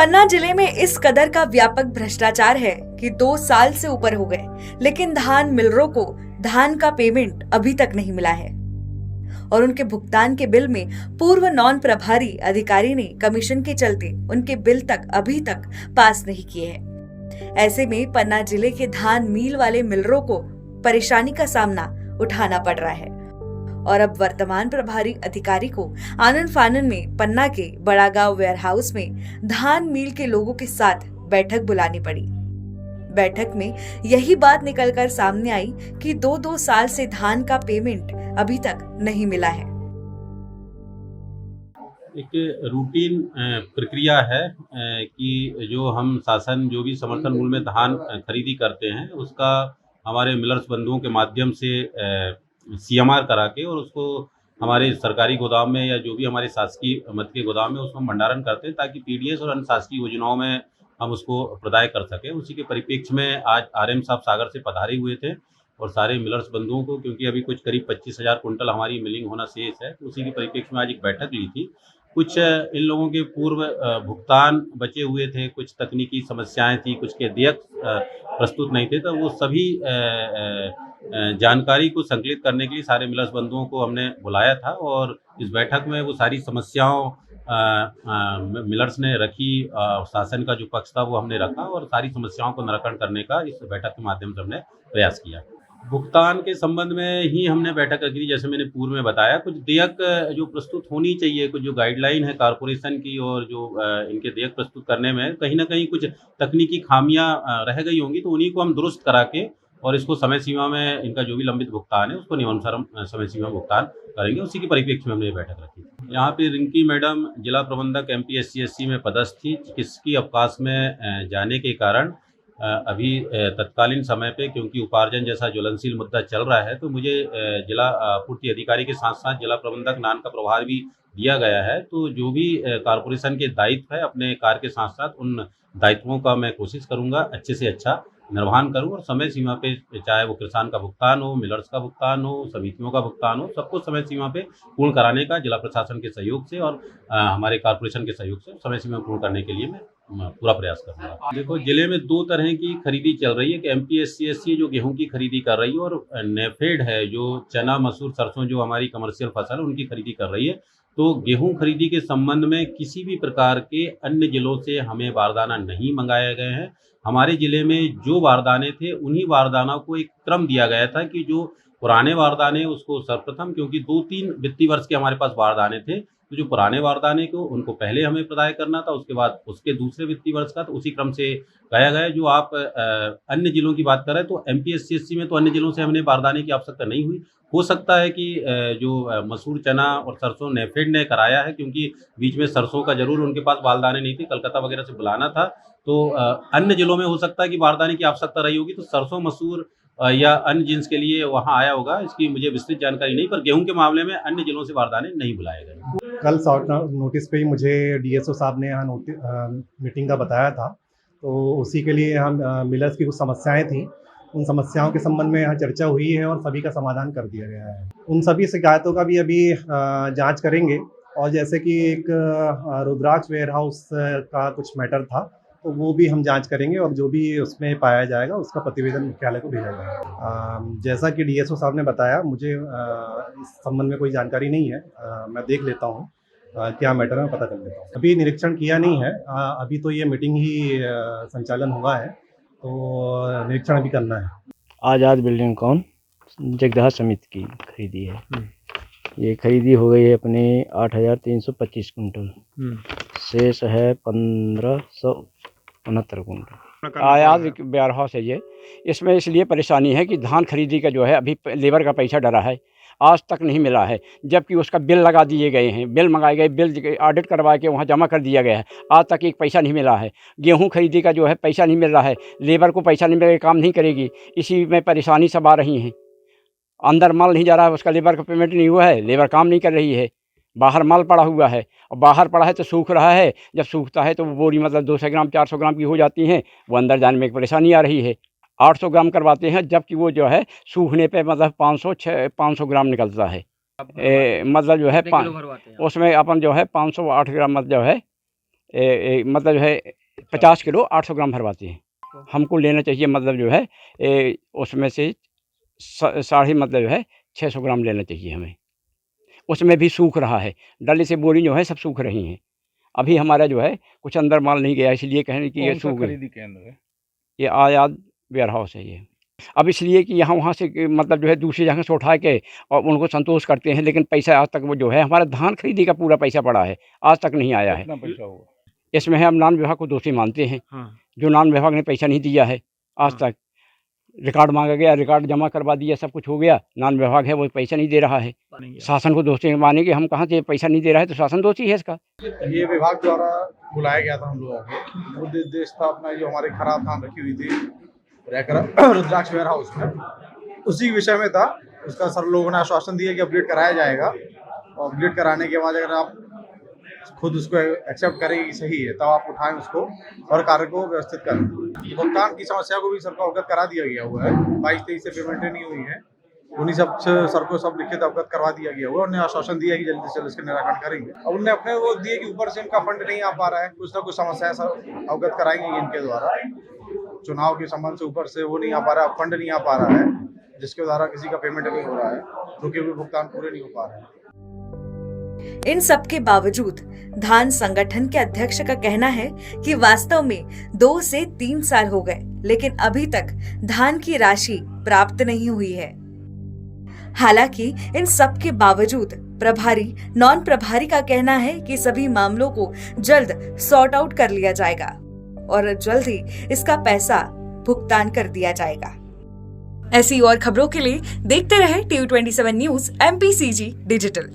पन्ना जिले में इस कदर का व्यापक भ्रष्टाचार है कि 2 साल से ऊपर हो गए, लेकिन धान मिलरों को धान का पेमेंट अभी तक नहीं मिला है और उनके भुगतान के बिल में पूर्व नॉन प्रभारी अधिकारी ने कमीशन के चलते उनके बिल तक अभी तक पास नहीं किए हैं। ऐसे में पन्ना जिले के धान मिल वाले मिलरों को परेशानी का सामना उठाना पड़ रहा है और अब वर्तमान प्रभारी अधिकारी को आनन फानन में पन्ना के बड़ा गांव वेयरहाउस में धान मिल के लोगों के साथ बैठक बुलानी पड़ी। बैठक में यही बात निकलकर सामने आई कि 2-2 साल से धान का पेमेंट अभी तक नहीं मिला है। एक रूटीन प्रक्रिया है कि जो हम शासन जो भी समर्थन मूल्य में धान खरीदी करते हैं उसका हमारे मिलर्स बंधुओं के माध्यम से CMR करा के और उसको हमारे सरकारी गोदाम में या जो भी हमारे शासकीय मद के गोदाम में उसमें भंडारण करते हैं ताकि PDS और अन्य शासकीय योजनाओं में हम उसको प्रदाय कर सकें। उसी के परिप्रेक्ष्य में आज RM साहब सागर से पधारे हुए थे और सारे मिलर्स बंधुओं को, क्योंकि अभी कुछ करीब 25,000 कुंटल हमारी मिलिंग होना शेष है, तो उसी के परिप्रेक्ष्य में आज एक बैठक ली थी। कुछ इन लोगों के पूर्व भुगतान बचे हुए थे, कुछ तकनीकी समस्याएं थी, कुछ के देयक प्रस्तुत नहीं थे, तो वो सभी जानकारी को संकलित करने के लिए सारे मिलर्स बंधुओं को हमने बुलाया था और इस बैठक में वो सारी समस्याओं मिलर्स ने रखी, शासन का जो पक्ष था वो हमने रखा और सारी समस्याओं को निराकरण करने का इस बैठक के माध्यम से हमने प्रयास किया। भुगतान के संबंध में ही हमने बैठक रखी, जैसे मैंने पूर्व में बताया, कुछ देयक जो प्रस्तुत होनी चाहिए, कुछ जो गाइडलाइन है कॉरपोरेशन की और जो इनके देयक प्रस्तुत करने में कहीं ना कहीं कुछ तकनीकी खामियां रह गई होंगी, तो उन्हीं को हम दुरुस्त करा के और इसको समय सीमा में इनका जो भी लंबित भुगतान है उसको नियमानुसार हम समय सीमा में भुगतान करेंगे। उसी के परिप्रेक्ष्य में हमने ये बैठक रखी। यहाँ पे रिंकी मैडम जिला प्रबंधक MPSC में पदस्थ थी, चिकित्सकीय अवकाश में जाने के कारण अभी तत्कालीन समय पे, क्योंकि उपार्जन जैसा ज्वलनशील मुद्दा चल रहा है, तो मुझे जिला पूर्ति अधिकारी के साथ साथ जिला प्रबंधक नान का प्रभार भी दिया गया है। तो जो भी कॉरपोरेशन के दायित्व है अपने कार्य के साथ साथ उन दायित्वों का मैं कोशिश करूंगा अच्छे से अच्छा निर्वहन करूं और समय सीमा पे, चाहे वो किसान का भुगतान हो, मिलर्स का भुगतान हो, समितियों का भुगतान हो, सबको समय सीमा पे पूर्ण कराने का जिला प्रशासन के सहयोग से और हमारे कॉरपोरेशन के सहयोग से समय सीमा पूर्ण करने के लिए मैं पूरा प्रयास करूँगा। देखो, जिले में 2 तरह की खरीदी चल रही है कि MPSC जो गेहूं की खरीदी कर रही है और नेफेड है जो चना, मसूर, सरसों जो हमारी कमर्शियल फसल है उनकी खरीदी कर रही है। तो गेहूं खरीदी के संबंध में किसी भी प्रकार के अन्य जिलों से हमें बारदाना नहीं मंगाए गए हैं। हमारे जिले में जो बारदाने थे उन्हीं बारदानों को एक क्रम दिया गया था कि जो पुराने बारदाने उसको सर्वप्रथम, क्योंकि 2-3 वित्तीय वर्ष के हमारे पास बारदाने थे, तो जो पुराने बारदाने को उनको पहले हमें प्रदाय करना था, उसके बाद उसके दूसरे वित्तीय वर्ष का, तो उसी क्रम से कहा गया। जो आप अन्य जिलों की बात कर रहे हैं तो MPSC में तो अन्य जिलों से हमने बारदाने की आवश्यकता नहीं हुई। हो सकता है कि जो मसूर, चना और सरसों नेफेड ने कराया है, क्योंकि बीच में सरसों का जरूर उनके पास बारदाने नहीं थे, कलकत्ता वगैरह से बुलाना था, तो अन्य जिलों में हो सकता है कि बारदाने की आवश्यकता रही होगी, तो सरसों, मसूर या अन्य जिन्स के लिए वहाँ आया होगा। इसकी मुझे विस्तृत जानकारी नहीं, पर गेहूं के मामले में अन्य जिलों से बारदाने नहीं बुलाए गए। कल शॉर्ट नोटिस पे ही मुझे DSO साहब ने यहाँ मीटिंग का बताया था, तो उसी के लिए यहाँ मिलर्स की कुछ समस्याएं थी, उन समस्याओं के संबंध में यहाँ चर्चा हुई है और सभी का समाधान कर दिया गया है। उन सभी शिकायतों का भी अभी जांच करेंगे और जैसे कि एक रुद्राक्ष वेयरहाउस का कुछ मैटर था, तो वो भी हम जांच करेंगे और जो भी उसमें पाया जाएगा उसका प्रतिवेदन मुख्यालय को भेजा जाएगा। जैसा कि DSO साहब ने बताया, मुझे इस संबंध में कोई जानकारी नहीं है, मैं देख लेता हूँ क्या मैटर है, पता कर लेता हूँ। अभी निरीक्षण किया नहीं है, अभी तो ये मीटिंग ही संचालन हुआ है, तो निरीक्षण भी करना है। आज़ाद बिल्डिंग कौन जगदहा समिति की खरीदी है। ये खरीदी हो गई है अपने 8,325 कुंटल, शेष है 1,569 कुंटल। आयात वेयरहाउस है ये। इसमें इसलिए परेशानी है कि धान खरीदी का जो है अभी लेबर का पैसा डरा है, आज तक नहीं मिला है, जबकि उसका बिल लगा दिए गए हैं, बिल मंगाए गए, बिल ऑडिट करवा के वहाँ जमा कर दिया गया है, आज तक एक पैसा नहीं मिला है। गेहूं खरीदी का जो है पैसा नहीं मिल रहा है, लेबर को पैसा नहीं मिलेगा, काम नहीं करेगी, इसी में परेशानी सब आ रही हैं। अंदर माल नहीं जा रहा है, उसका लेबर का पेमेंट नहीं हुआ है, लेबर काम नहीं कर रही है, बाहर माल पड़ा हुआ है, और बाहर पड़ा है तो सूख रहा है, जब सूखता है तो वो बोरी मतलब 200 ग्राम 400 ग्राम की हो जाती हैं, वो अंदर जाने में एक परेशानी आ रही है। 800 ग्राम करवाते हैं, जबकि वो जो है सूखने पे मतलब 500 ग्राम निकलता है। मतलब जो है उसमें अपन जो है 508 ग्राम मतलब जो है मतलब जो है 50 किलो 800 ग्राम भरवाते हैं। हमको लेना चाहिए मतलब जो है उसमें से साढ़े मतलब जो है 600 ग्राम लेना चाहिए हमें। उसमें भी सूख रहा है, डली से बोरी जो है सब सूख रही हैं। अभी हमारा जो है कुछ अंदर माल नहीं गया, इसलिए कहें कि ये सूख खरीदी केंद्र है? ये आयात वेयर हाउस है ये। अब इसलिए कि यहाँ वहाँ से मतलब जो है दूसरी जगह से उठा के और उनको संतोष करते हैं, लेकिन पैसा आज तक वो जो है हमारा धान खरीदी का पूरा पैसा पड़ा है, आज तक नहीं आया है। कितना पैसा हुआ? इसमें हम नान विभाग को दोषी मानते हैं। हाँ। जो नान विभाग ने पैसा नहीं दिया है आज तक। रिकॉर्ड मांगा गया, रिकॉर्ड जमा करवा दिया, सब कुछ हो गया, नान विभाग है वो पैसा नहीं दे रहा है। शासन को दोषी मानेंगे हम, कहाँ से पैसा नहीं दे रहा है तो शासन दोषी है इसका। ये विभाग द्वारा बुलाया गया था हम लोगों को, उद्देश्य था अपना जो हमारी खराब धान रखी हुई थी रुद्राक्ष वेयर हाउस में, उसी विषय में था। उसका सर लोगों ने आश्वासन दिया कि अपडेट कराया जाएगा, और अपडेट कराने के बाद अगर आप खुद उसको एक्सेप्ट करें कि सही है तब आप उठाएं उसको और कार्य को व्यवस्थित करें। भुगतान की समस्या को भी सर को अवगत करा दिया गया हुआ है। 22-23 से पेमेंटें नहीं हुई है, उन्हीं सब सर को सब लिखित अवगत करवा दिया गया हुआ है। उन्होंने आश्वासन दिया कि जल्दी से जल्द इसका निराकरण करेंगे। अब उन्होंने अपने वो दिए कि ऊपर से इनका फंड नहीं आ पा रहा है, कुछ ना कुछ समस्याएं सर अवगत कराएंगे इनके द्वारा। चुनाव के संबंध से ऊपर से वो नहीं आ पा रहा है, फंड नहीं आ पा रहा है, जिसके द्वारा किसी का पेमेंट नहीं हो रहा है, रुके हुए भुगतान पूरे नहीं हो पा रहे हैं। इन सब के बावजूद धान संगठन के अध्यक्ष का कहना है कि वास्तव में 2 से 3 साल हो गए, लेकिन अभी तक धान की राशि प्राप्त नहीं हुई है। हालांकि इन सब के बावजूद प्रभारी नॉन प्रभारी का कहना है कि सभी मामलों को जल्द सॉर्ट आउट कर लिया जाएगा और जल्द ही इसका पैसा भुगतान कर दिया जाएगा। ऐसी और खबरों के लिए देखते रहे TV27 न्यूज MPCG डिजिटल।